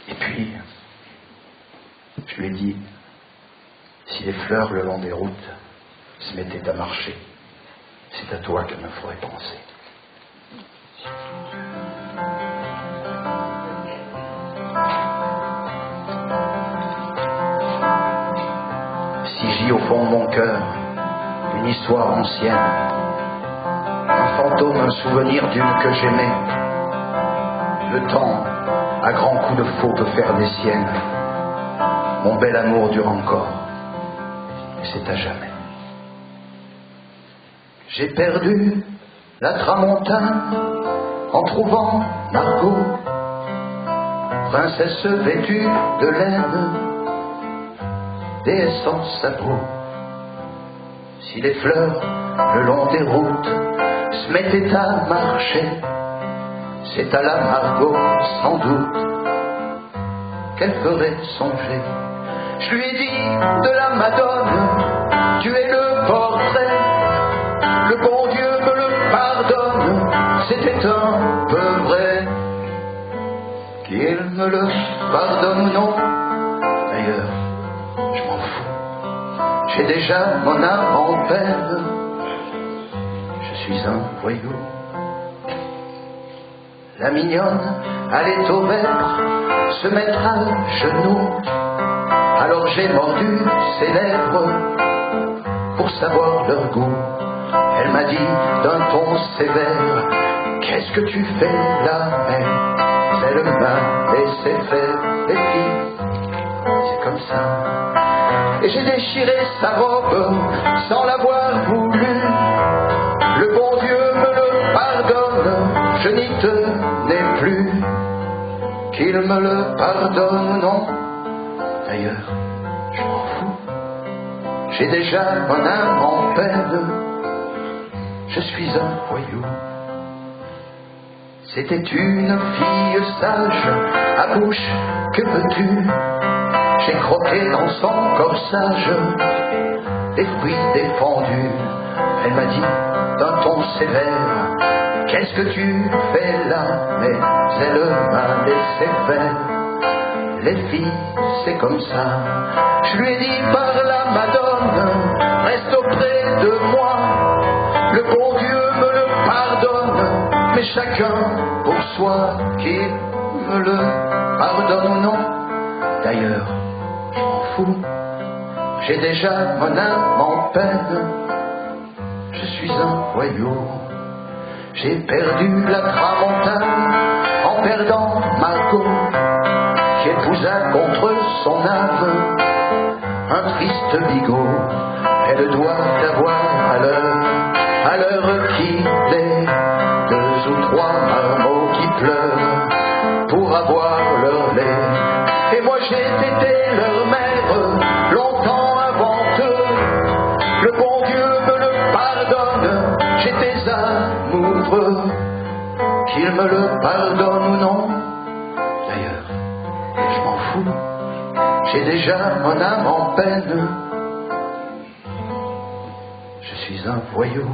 Et puis, je lui ai dit, si les fleurs le long des routes se mettaient à marcher, c'est à toi qu'il me faudrait penser. Si gît au fond de mon cœur une histoire ancienne, un fantôme, un souvenir d'une que j'aimais, le temps, à grands coups de faux, peut faire des siennes. Mon bel amour dure encore, et c'est à jamais. J'ai perdu la tramontane en trouvant Margot, princesse vêtue de laine, déesse en sabot. Si les fleurs le long des routes se mettaient à marcher, c'est à la Margot sans doute qu'elle ferait songer. Je lui ai dit de la Madone, tu es le portrait, le bon Dieu me le pardonne, c'était un peu vrai. Qu'il me le pardonne ou non, d'ailleurs, je m'en fous. J'ai déjà mon âme en peine, je suis un voyou. La mignonne allait au vert se mettre à genoux. Alors j'ai mordu ses lèvres pour savoir leur goût. Elle m'a dit d'un ton sévère, qu'est-ce que tu fais là, mère? Elle m'a laissé faire les filles, c'est comme ça. Et j'ai déchiré sa robe sans l'avoir voulu. Le bon Dieu me le pardonne, je n'y tenais plus. Qu'il me le pardonne ou non, d'ailleurs, je m'en fous. J'ai déjà mon âme en peine, je suis un voyou. C'était une fille sage, à bouche, que veux-tu? J'ai croqué dans son corsage des fruits défendus. Elle m'a dit d'un ton sévère, qu'est-ce que tu fais là? Mais elle m'a laissé faire. Les filles, c'est comme ça. Je lui ai dit par la Madone, reste auprès de moi. Le bon Dieu me le pardonne, mais chacun pour soi. Qu'il me le pardonne ou non, d'ailleurs, je m'en fous. J'ai déjà mon âme en peine, je suis un voyou. J'ai perdu la tramontane en perdant Margot, qui épousa contre son âme un triste bigot. Elle doit avoir à l'heure qu'il est, 2 ou 3 marmots qui pleurent pour avoir leur lait. Et moi j'ai été leur mère longtemps avant eux. Le bon Dieu me le pardonne, j'étais amoureux. Qu'il me le pardonne ou non, d'ailleurs, je m'en fous. J'ai déjà mon âme en peine, je suis un voyou.